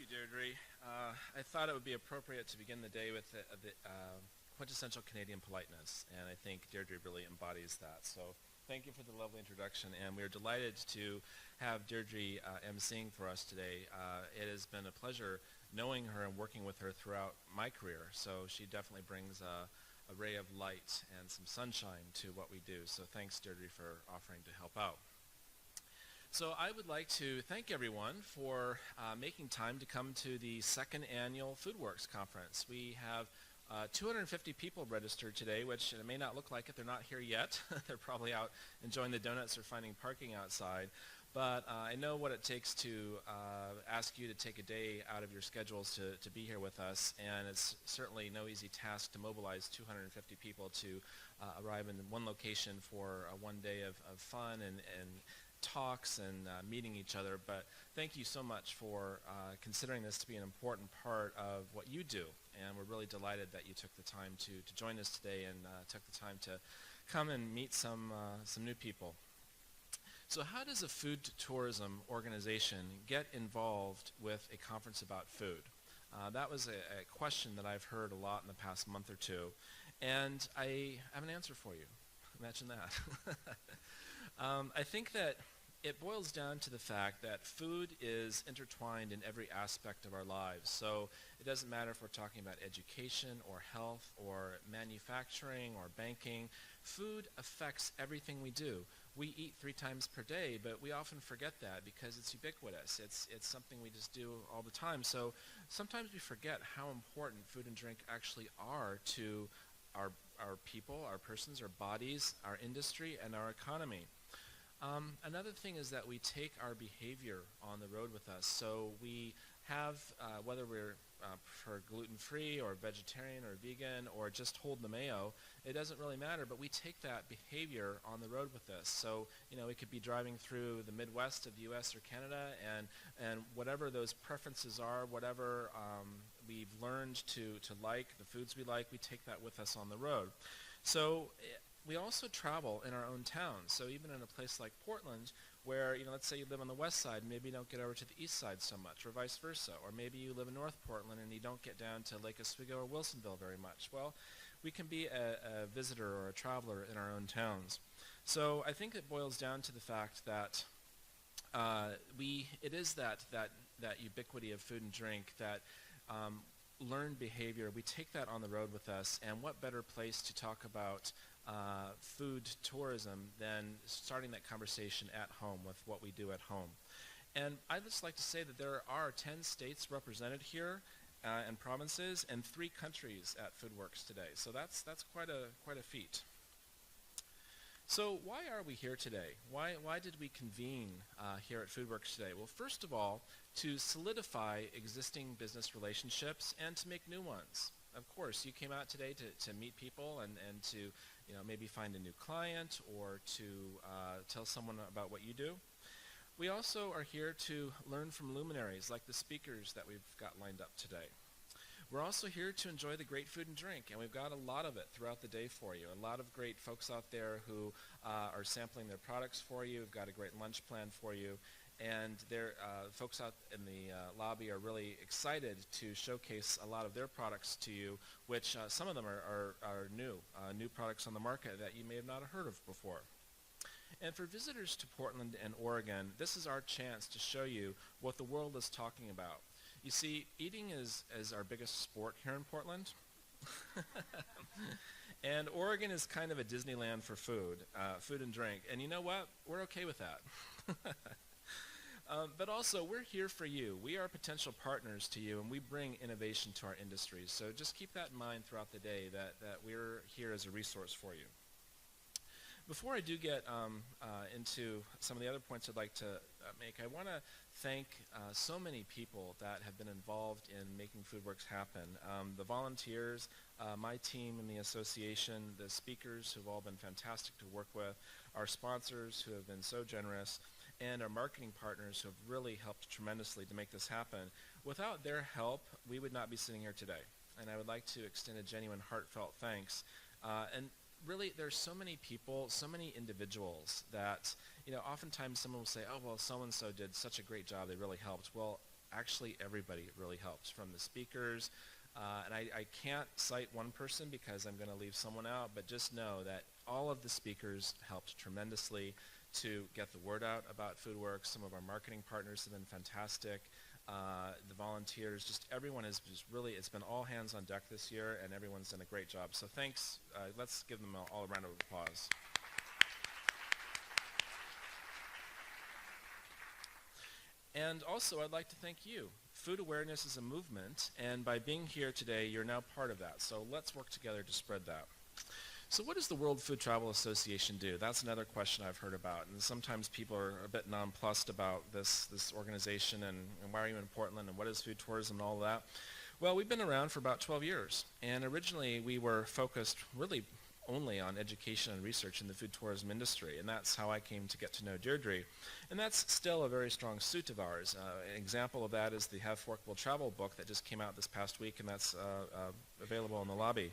you, Deirdre. I thought it would be appropriate to begin the day with the quintessential Canadian politeness, and I think Deirdre really embodies that. So thank you for the lovely introduction, and we're delighted to have Deirdre emceeing for us today. It has been a pleasure knowing her and working with her throughout my career, so she definitely brings a ray of light and some sunshine to what we do. So thanks, Deirdre, for offering to help out. So I would like to thank everyone for making time to come to the second annual FoodWorks conference. We have 250 people registered today, which it may not look like it. They're not here yet. They're probably out enjoying the donuts or finding parking outside. But I know what it takes to ask you to take a day out of your schedules to be here with us, and it's certainly no easy task to mobilize 250 people to arrive in one location for one day of fun and talks and meeting each other. But thank you so much for considering this to be an important part of what you do, and we're really delighted that you took the time to join us today and took the time to come and meet some new people. So how does a food tourism organization get involved with a conference about food? That was a question that I've heard a lot in the past month or two, and I have an answer for you. Imagine that. I think that it boils down to the fact that food is intertwined in every aspect of our lives. So it doesn't matter if we're talking about education or health or manufacturing or banking. Food affects everything we do. We eat 3 times per day, but we often forget that because it's ubiquitous. It's something we just do all the time. So sometimes we forget how important food and drink actually are to our people, our persons, our bodies, our industry, and our economy. Another thing is that we take our behavior on the road with us. So we have, whether we're for gluten-free or vegetarian or vegan or just hold the mayo, it doesn't really matter, but we take that behavior on the road with us. So, we could be driving through the Midwest of the US or Canada, and whatever those preferences are, whatever we've learned to like, the foods we like, we take that with us on the road. So we also travel in our own towns. So even in a place like Portland, where, let's say you live on the west side, maybe you don't get over to the east side so much, or vice versa. Or maybe you live in North Portland and you don't get down to Lake Oswego or Wilsonville very much. Well, we can be a visitor or a traveler in our own towns. So I think it boils down to the fact that it is that ubiquity of food and drink, that learned behavior. We take that on the road with us, and what better place to talk about food tourism than starting that conversation at home with what we do at home. And I'd just like to say that there are 10 states represented here and provinces, and 3 countries at FoodWorks today. So that's quite a feat. So why are we here today? Why did we convene here at FoodWorks today? Well, first of all, to solidify existing business relationships and to make new ones. Of course, you came out today to meet people and to maybe find a new client or to tell someone about what you do. We also are here to learn from luminaries like the speakers that we've got lined up today. We're also here to enjoy the great food and drink, and we've got a lot of it throughout the day for you. A lot of great folks out there who are sampling their products for you. We've got a great lunch plan for you. And folks out in the lobby are really excited to showcase a lot of their products to you, which some of them are new products on the market that you may have not heard of before. And for visitors to Portland and Oregon, this is our chance to show you what the world is talking about. You see, eating is our biggest sport here in Portland. And Oregon is kind of a Disneyland for food and drink. And you know what? We're okay with that. But also, we're here for you. We are potential partners to you, and we bring innovation to our industries. So just keep that in mind throughout the day, that we're here as a resource for you. Before I do get into some of the other points I'd like to make, I want to thank so many people that have been involved in making FoodWorks happen. The volunteers, my team in the association, the speakers who've all been fantastic to work with, our sponsors who have been so generous, and our marketing partners who have really helped tremendously to make this happen. Without their help, we would not be sitting here today. And I would like to extend a genuine, heartfelt thanks. And really, there's so many people, so many individuals that, oftentimes someone will say, oh, well, so-and-so did such a great job, they really helped. Well, actually everybody really helps, from the speakers, and I can't cite one person because I'm going to leave someone out, but just know that all of the speakers helped tremendously to get the word out about FoodWorks. Some of our marketing partners have been fantastic. The volunteers, just everyone is just really, it's been all hands on deck this year, and everyone's done a great job. So thanks. Let's give them all a round of applause. And also, I'd like to thank you. Food awareness is a movement, and by being here today, you're now part of that. So let's work together to spread that. So what does the World Food Travel Association do? That's another question I've heard about, and sometimes people are a bit nonplussed about this organization and why are you in Portland and what is food tourism and all of that. Well, we've been around for about 12 years, and originally we were focused really only on education and research in the food tourism industry, and that's how I came to get to know Deirdre. And that's still a very strong suit of ours. An example of that is the Have Forkable Travel book that just came out this past week, and that's available in the lobby.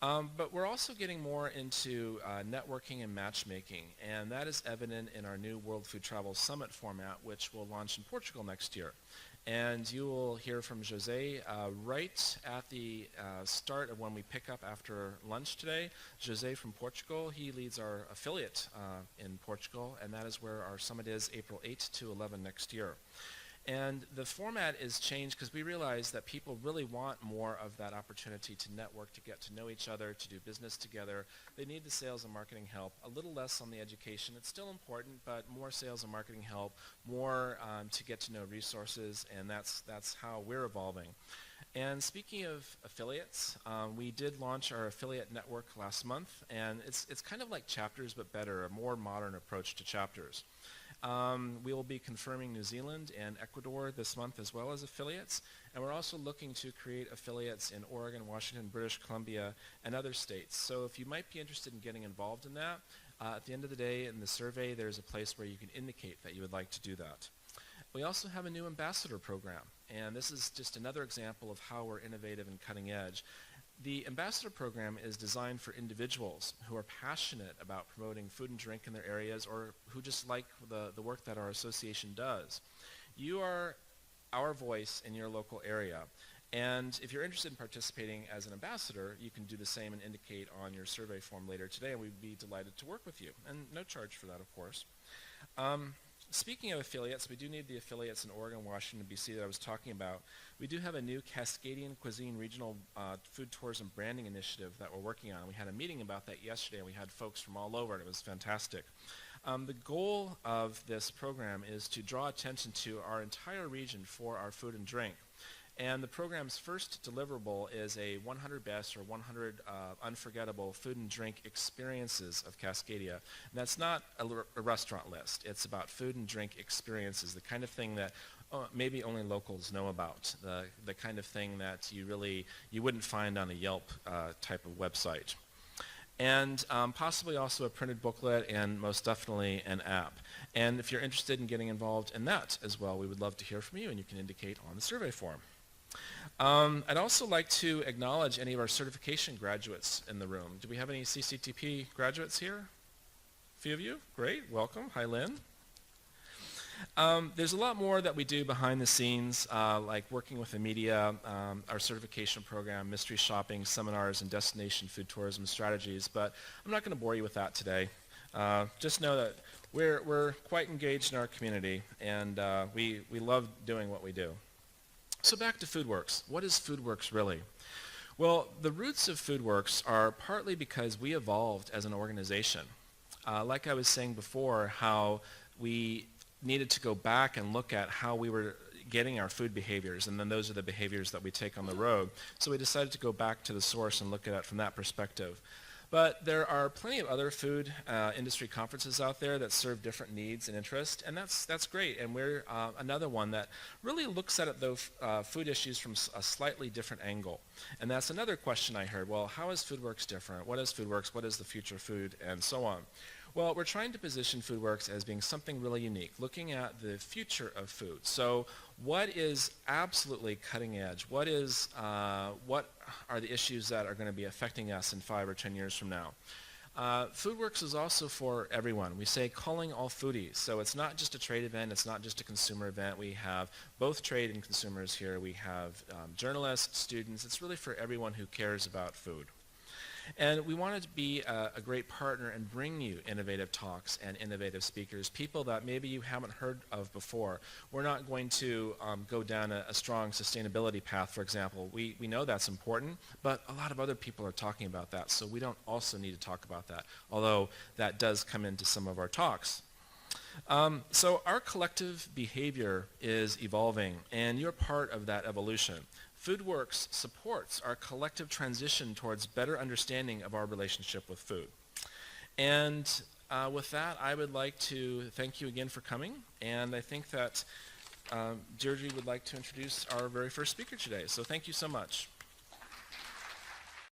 But we're also getting more into networking and matchmaking, and that is evident in our new World Food Travel Summit format, which will launch in Portugal next year. And you will hear from Jose right at the start of when we pick up after lunch today. Jose from Portugal, he leads our affiliate in Portugal, and that is where our summit is, April 8 to 11 next year. And the format is changed because we realize that people really want more of that opportunity to network, to get to know each other, to do business together. They need the sales and marketing help, a little less on the education. It's still important, but more sales and marketing help, more to get to know resources, and that's how we're evolving. And speaking of affiliates, we did launch our affiliate network last month, and it's kind of like chapters but better, a more modern approach to chapters. We will be confirming New Zealand and Ecuador this month as well as affiliates, and we're also looking to create affiliates in Oregon, Washington, British Columbia, and other states. So if you might be interested in getting involved in that, at the end of the day in the survey there's a place where you can indicate that you would like to do that. We also have a new ambassador program, and this is just another example of how we're innovative and cutting edge. The ambassador program is designed for individuals who are passionate about promoting food and drink in their areas, or who just like the work that our association does. You are our voice in your local area, and if you're interested in participating as an ambassador, you can do the same and indicate on your survey form later today, and we'd be delighted to work with you, and no charge for that, of course. Speaking of affiliates, we do need the affiliates in Oregon, Washington, and BC that I was talking about. We do have a new Cascadian Cuisine Regional Food Tourism Branding Initiative that we're working on. We had a meeting about that yesterday, and we had folks from all over, and it was fantastic. The goal of this program is to draw attention to our entire region for our food and drink. And the program's first deliverable is a 100 best or 100 unforgettable food and drink experiences of Cascadia. And that's not a restaurant list. It's about food and drink experiences, the kind of thing that maybe only locals know about, the kind of thing that you wouldn't find on a Yelp type of website. And possibly also a printed booklet, and most definitely an app. And if you're interested in getting involved in that as well, we would love to hear from you, and you can indicate on the survey form. I'd also like to acknowledge any of our certification graduates in the room. Do we have any CCTP graduates here? A few of you? Great, welcome. Hi, Lynn. There's a lot more that we do behind the scenes, like working with the media, our certification program, mystery shopping, seminars, and destination food tourism strategies, but I'm not going to bore you with that today. Just know that we're quite engaged in our community, and we love doing what we do. So back to FoodWorks. What is FoodWorks really? Well, the roots of FoodWorks are partly because we evolved as an organization. Like I was saying before, how we needed to go back and look at how we were getting our food behaviors, and then those are the behaviors that we take on the road. So we decided to go back to the source and look at it from that perspective. But there are plenty of other food industry conferences out there that serve different needs and interests, and that's great. And we're another one that really looks at those food issues from a slightly different angle. And that's another question I heard. Well, how is FoodWorks different? What is FoodWorks? What is the future of food? And so on. Well, we're trying to position FoodWorks as being something really unique, looking at the future of food. So what is absolutely cutting edge? What are the issues that are going to be affecting us in 5 or 10 years from now? FoodWorks is also for everyone. We say calling all foodies. So it's not just a trade event. It's not just a consumer event. We have both trade and consumers here. We have journalists, students. It's really for everyone who cares about food. And we wanted to be a great partner and bring you innovative talks and innovative speakers, people that maybe you haven't heard of before. We're not going to go down a strong sustainability path, for example. We know that's important, but a lot of other people are talking about that, so we don't also need to talk about that, although that does come into some of our talks. So our collective behavior is evolving, and you're part of that evolution. FoodWorks supports our collective transition towards better understanding of our relationship with food. And with that, I would like to thank you again for coming, and I think that Deirdre would like to introduce our very first speaker today. So thank you so much.